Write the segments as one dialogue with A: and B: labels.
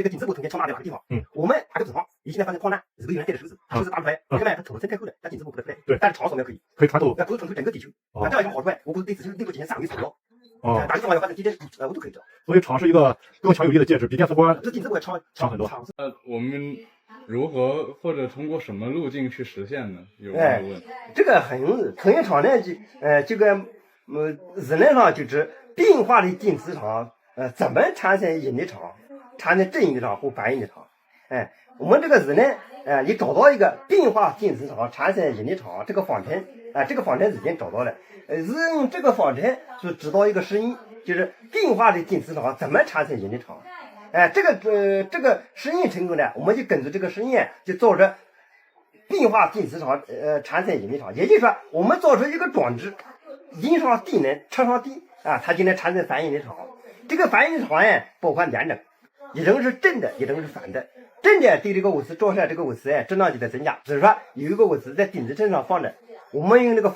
A: 这个颈子部呈现强大的哪个地方？我们打个比方，你现在发生矿难，日本有人带着手指，他手指打不出来，为什么？他头层太厚了，他颈子部不得出来。
B: 对，
A: 但是长扫描可以
B: 穿透，
A: 可以穿透整个地球。这样有什么好处呢？我可以对地球内部进行3维扫描。哪个地方要发生地震，我都可以知道。
B: 所以场是一个更强有力的介质，比电磁波
A: 这颈子部强
B: 很多。
C: 我们如何或者通过什么路径去实现呢？有人问。
A: 这个恒源场呢，这个日能上就是变化的电磁场，怎么产生引力场，产生正引力场或反引力场？我们这个日能，你找到一个变化电磁场产生引力场这个方程，这个方程已经找到了，是用这个方程就知道一个实验，就是变化的电磁场怎么产生引力场。这个实验成功了，我们就根据这个实验就造出变化电磁场产生引力场，也就是说我们造出一个装置，引上电能，扯上电它就能产生反引力场。这个反引力场包括2种，一种是正的，一种是反的。正的对这个物质照射，这个物质质量就在增加，比如说有一个物质在顶子正上放着，我们用这个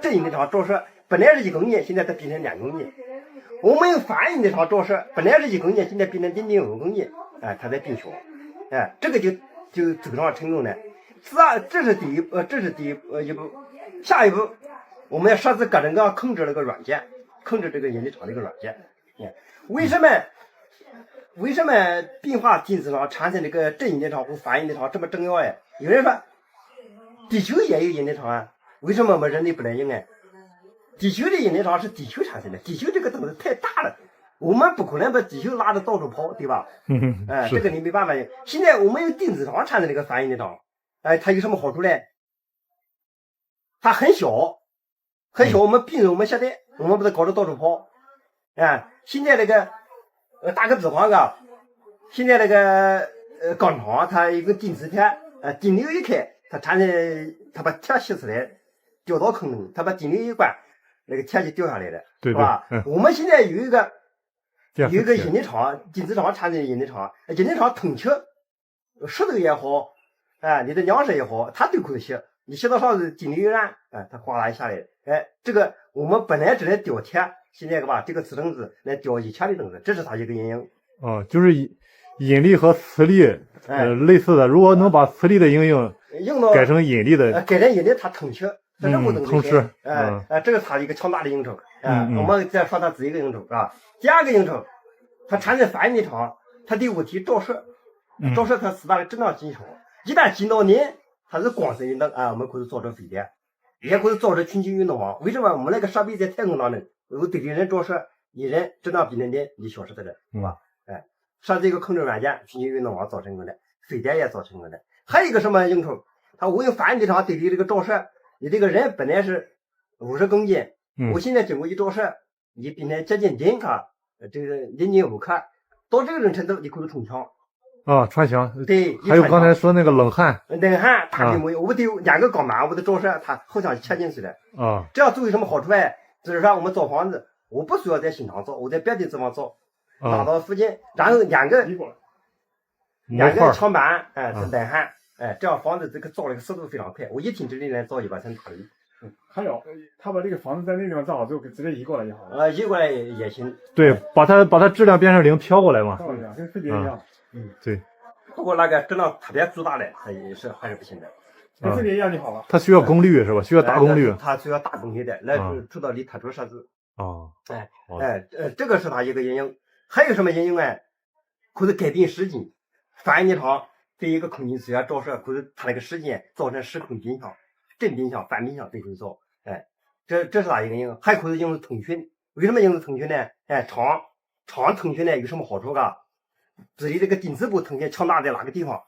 A: 正引力场照射，本来是1公斤，现在它变成2公斤。我们用反引力场照射，本来是1公斤，现在变成0.5公斤，它在变小，这个就走上成功了。这是第一步，一步。下一步，我们要设置各种各样控制那个软件，控制这个引力场的一个软件。为什么变化电磁场产生这个正引力场和反引力场这么重要？有人说，地球也有引力场为什么我们人类不能用？地球的引力场是地球产生的，地球这个东西太大了，我们不可能把地球拉着到处跑，对吧？这个你没办法用。现在我们用电磁场产生这个反引力场，它有什么好处呢？它很小，我们比如我们现在我们不是搞着到处跑，现在那个打个比方现在那个钢厂它有个电磁铁，电流一开，它把铁吸出来，掉到空中，它把电流一关，那个铁就掉下来了，
B: 对
A: 是吧？我们现在有一个引力场，电磁场产生的引力场通气，石头也好，你的粮食也好，它都可以吸。你吸到上头，电流一按，它哗啦一下来，这个我们本来只能掉铁，现在这个磁振子能掉1000的东西，这是它一个原因。
B: 就是引力和磁力类似的，如果能把磁力的应用改成引力的，
A: 它通气，它任务都
B: 通吃，
A: 这个它一个强大的应用。我们再说它第一个应用第二个应用，它产生反引力场，它对物体照射它4大的质量极小，一旦进到您，它是光线运动我们可以造成飞碟，也可以造成群星运动网。为什么我们那个设备在太空当中，如果对人照射，你人质量比那点你消失在这，是吧？设置一个控制软件，群星运动网造成功的，飞碟也造成功的。还有一个什么用处？它我用反引力场对这个照射，你这个人本来是50公斤，我现在经过一照射，你变成接近0克，这个0.5克，到这种程度，你可以冲墙。
B: 穿墙。
A: 对，
B: 还有刚才说那个冷焊
A: 大规模，我得2个钢板，我得照射，它好像切进去了。这样做有什么好处？就是说我们造房子，我不需要在新厂造，我在别的地方造，打到附近，然后2个墙板，是冷焊，这样房子这个造了个速度非常快，我1天之内能造100层大楼。
D: 还有，他把这个房子在那地方造好之后，直接移过来也好。
A: 移过来也行。
B: 对，把它质量变成0飘过来嘛。
D: 跟飞碟一样。
B: 对。
A: 不过那个质量特别巨大的，它也是还是不行的。
D: 跟飞碟一样就好了。
B: 它需要功率是吧？需要大功率。
A: 它需要大功率的，那是出到离特殊设置。这个是它一个应用。还有什么应用？可以改变时间。反引力场对一个空间虽然照射，可是它那个时间造成时空变向。正变向、反变向都可以做，这是哪一个应用？还可以用通讯。为什么用通讯呢？长通讯呢有什么好处？至于这个电磁波通讯强大在哪个地方？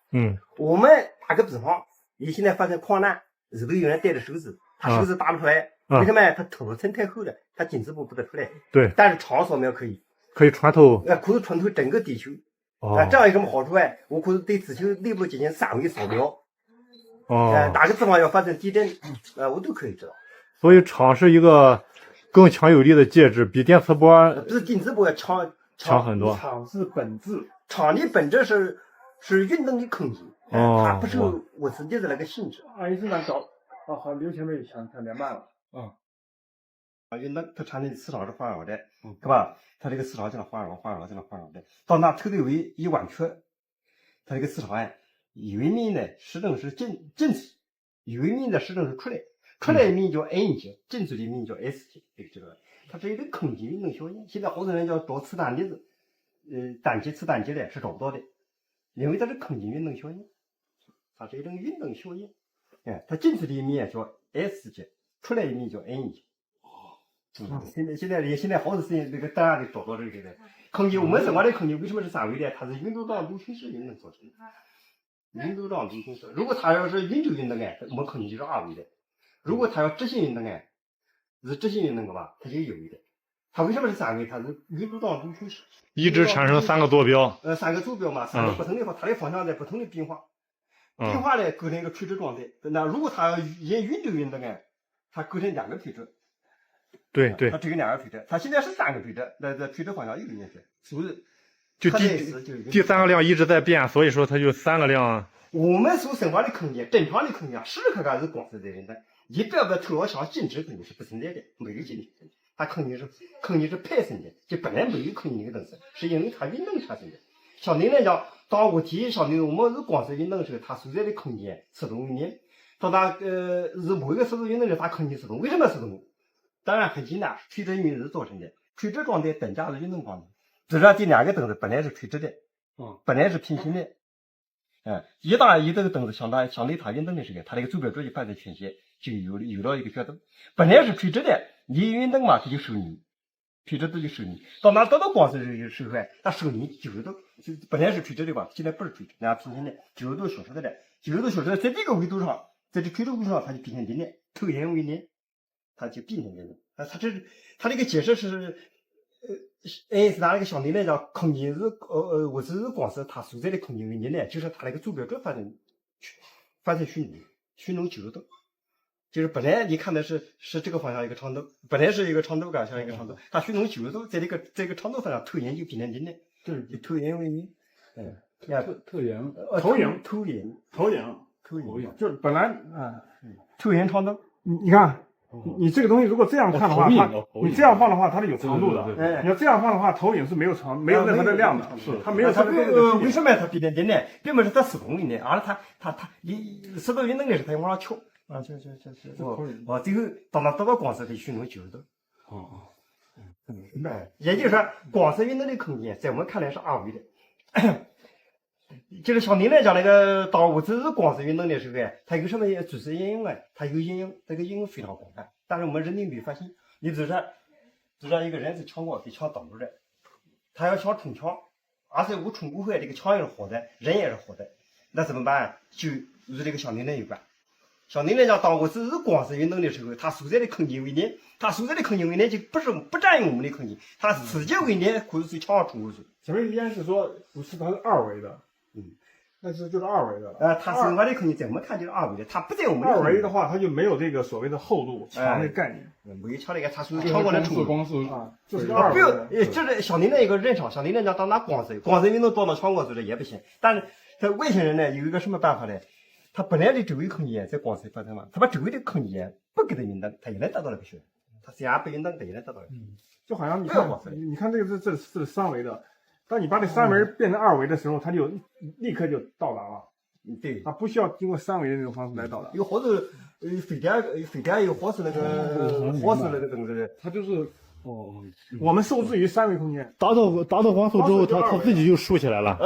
A: 我们打个比方，你现在发生矿难，日本有人带着手指，他手指打不出来，为什么？他头层太厚了，他电磁波不得出来。
B: 对。
A: 但是长扫描可以
B: 穿透，
A: 可以穿透整个地球。这样有什么好处？我可以对地球内部进行3维扫描。哪个地方要发生地震，我都可以知道。
B: 所以场是一个更强有力的介质，比电磁波
A: 比电磁波
B: 强很多。
D: 场是本质，
A: 场的本质是运动的空间，它不是物质的那个性质。
D: 爱因斯坦找好，刘前辈想连麦了。
A: 运动它产生的磁场是环绕的，对吧？它这个磁场这样环绕的，到那头头尾一弯曲，它这个磁场哎，有一面呢实证是正磁，有一面的实证是出来的面叫 N 极，正磁的面叫 S 极，这个知道吧？它是一个空间运动效应。现在好多人叫找磁单粒子，单极磁单极的是找不到的，因为它是空间运动效应，它是一种运动效应。哎，它进去的一面叫 S 极，出来的一面叫 N 极。现在好多事情这个大家都找到这个的。空间，我们生活的空间为什么是三维的？它是运动量度趋势运动造成的。运动量度趋势，如果它要是运轴运动哎，我们空间就是二维的；如果它要直线运动哎，是直线运动的吧，它就一维的。它为什么是三维？它是运动量度趋势。
B: 一直产生3个坐标。
A: 3个坐标嘛，3个不同的它的方向在不同的变化。变化呢构成一个垂直状态。那如果它要沿运轴运动哎，它构成2个垂直。
B: 对，
A: 它只有2个垂直，它现在是3个垂直，那垂直方向又进去，是不是？
B: 就第3个量一直在变，所以说它就3个量。
A: 我们所生活的空间，正常的空间，时时刻刻是光是在运动，一百个头要像静止空间是不存在的，没有静止空间，它空间是派生的，就本来没有空间这个东西，是因为它运动产生的。相对来讲，当物体相对我们是光是运动的时候，它所在的空间失动一年，当它是某一个速度运动的时候，它空间失动，为什么失动？当然很简单，垂直运动是造成的。垂直状态等价的运动方面，这2个灯子本来是垂直的，本来是平行的，一这个灯子相对它运动的时候，它那个坐标轴就放在倾斜，就有了一个角度。本来是垂直的，你一运动嘛，它就收你，垂直度就收你。到那得到光的时候，它收你90度，就本来是垂直的吧，现在不是垂直，那平行的，90度消失的了，90度消失的，在这个维度上，在这垂直维度上，它就变成零的，头沿为零。它就变成这种，它这个解释是，爱因斯坦那个相对来讲，空间是物质是光是它所在的空间为零呢，就是它那个坐标轴发生虚浓90度，就是本来你看的是这个方向一个长度，本来是一个长度感像一个长度，它虚浓90度，在这个长度方向投影就变成零的，
D: 对，
A: 就投影为零，
C: 投影，
D: 就是本来
A: 投影长度，
D: 你看。你这个东西如果这样看的话，你这样放的话，它是有长度的。你要这样放的话，投影是没有任何的量的，它没有它的
A: 为什么它变成零呢？并不是它失动的呢，而是它你适度运动的时候，它往上翘啊，最后当它得到光时，它虚浓90度。也就是说，光是运动的空间，在我们看来是二维的。就是相对来讲，那个当物质是光是运动的时候，它有什么主持应用啊？它有应用，这个应用非常广泛。但是我们人类没发现。你比如说一个人是强光给墙挡住的，他要想冲墙，而且我冲不坏，这个墙也是活的，人也是活的，那怎么办？就与这个相对论有关。相对来讲，当物质是光是运动的时候，它所在的空间为零，它所在的空间为零就不占用我们的空间，它直接为零或者是墙上冲过去。
D: 前面应该是说不是，它是2维的。那就是2维的。
A: 它生活的空间怎么看就是2维的，它不在我们
D: 2维的话，它就没有这个所谓的厚度墙的概念。
A: 没有墙那个，它属于强光的冲
C: 光速
D: 啊，就是2维的。
A: 这是相对的一个认常，相对来讲，当拿光速运动到了强光速的也不行。但是它外星人呢有一个什么办法呢？他本来的周围空间在光速发生嘛，他把周围的空间不给它运动，它也能达到那个效果。它虽然不运动，它也能达到。
D: 就好像你看这个这是3维的。当你把这3维变成2维的时候，它就立刻就到达了。
A: 对，
D: 它不需要经过3维的那种方式来到达。
A: 有好多飞碟有好似那个东西的，
C: 它就是
D: 我们受制于3维空间，
B: 达到光速之后，它自己就竖起来了。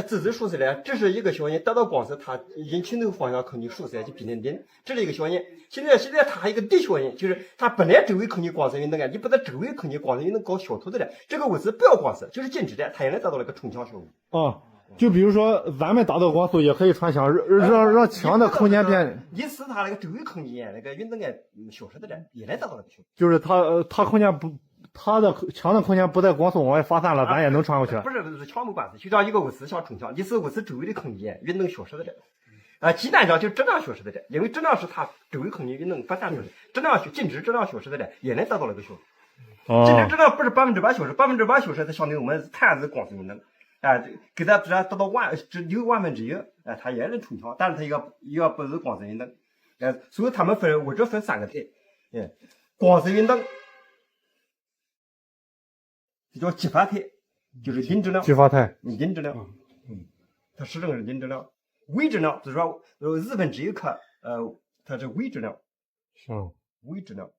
A: 自己竖起来，这是一个效应。得到光时，它引擎头方向空间竖起来就变成零，这是一个效应。现在它还有一个地效应，就是它本来周围空间光速运动啊，你把它周围空间光速运动搞小头的了，这个物质不要光速，就是静止的，它也能达到那个冲墙效果。
B: 就比如说咱们达到光速也可以穿墙，让墙的空间变。
A: 你使它那个周围空间那个运动啊消失的了，也能达到那个效果。
B: 就是它空间不。它的墙的空间不在光速往外发散了，咱也能穿过去。
A: 不是墙没关系，就像一个物质像冲墙，你是物质周围的空间运动消失的了。简单讲就质量消失的了，因为质量是它周围空间运动发散出来，静止质量消失的了，也能达到那个效果。静止质量不是100%消失，100%消失它相当于我们碳是光速运动，给它只要得到6万分之一，它也能冲墙，但是它要不是光速运动。所以他们物质分3个态，光速运动。这叫激发态，就是零质量。
B: 激发态，
A: 零质量。它实证是阴质量。微质量就是说1/4克，它是微质量。
B: 是
A: 微质量。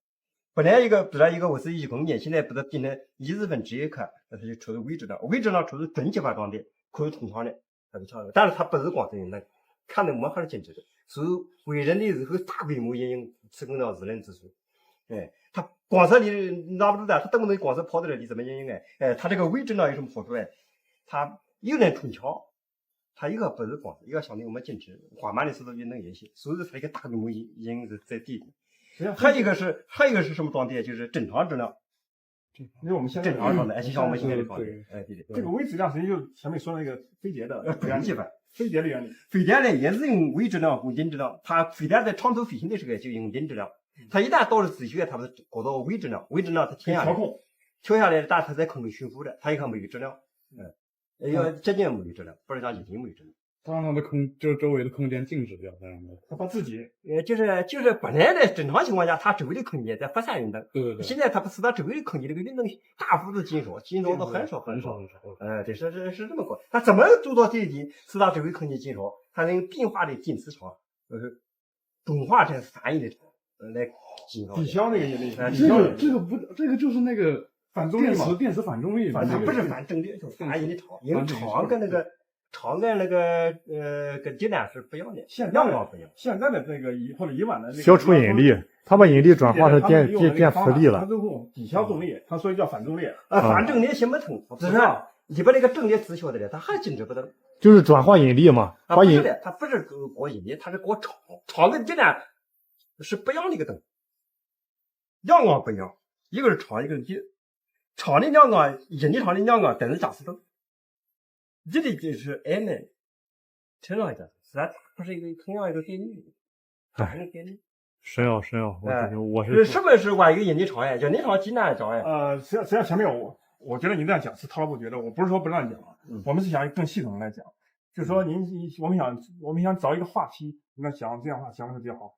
A: 本来一个我是1公斤，现在把它定成1/4克，那它就处于微质量。微质量处于正极化状态，可以通畅的，它就强的。但是它不是光是那看的没法禁止的，是为人类日后大规模应用提供了日能之处。它光是你拿不住的，它等不能光是跑在这里怎么应用它这个微质量有什么好处它又能充强，它一个不是光是，一个相对我们禁止缓慢的速度也能运行，所以它一个大规模应用是在地里。还有一个是什么状态？就是正常质量。
D: 因为我们现
A: 在正常状态，就像我们现在的状态。对。
D: 这个微质量实际就前面说那个飞碟的
A: 原理吧。
D: 飞碟的原理。
A: 飞碟呢也是用微质量和阴质量，它飞碟在长途飞行的时候就用阴质量，它一旦到了自学，它不是搞到微质量，微质量它停下来，调下来，但它在空中巡浮的，它一看没有质量，要接近没有质量，不是讲一定没有质量。
C: 它让它的就是周围的空间静止掉，它让
D: 它自己，
A: 就是本来的正常情况下，它周围的空间在发散运动。
C: 对。
A: 现在它不是它周围的空间这个运动大幅度减少到很少。对，是这么搞。它怎么做到这一点，使它周围空间减少？它能变化的近磁场，转化成反应的场来减少。
D: 抵消那个引力。
C: 这个就是那个
D: 反重力嘛，
C: 电磁反重力。
A: 它不是反重力，就是反引力场，因为场跟那个。跟质量是不一样的，量不一样。
D: 现在的那个或者以往的那个
B: 消除引力，它把引力转化成电磁力了。
D: 它最后抵消重力，它所以叫反重力。
A: 反重力行不通，只是你把那个重力抵消的了，它还禁止不得。
B: 就是转化引力嘛，
A: 它不是的，它不是搞引力，它是搞场跟质量是不一样的一个东西，量光不一样，一个是场，一个是引。场的量光，引力场的量光等于贾斯顿。这里就是n呢，成长一个，实际上它是一个同样一个概念，
B: 深奥，我
A: 是什么是挖一个引力场呀？引力场极难找呀。
D: 实际上前面我觉得您这样讲是滔滔不绝的，我不是说不让你讲，我们是想更系统的来讲，就是说我们想找一个话题，那想这样话讲的比较好。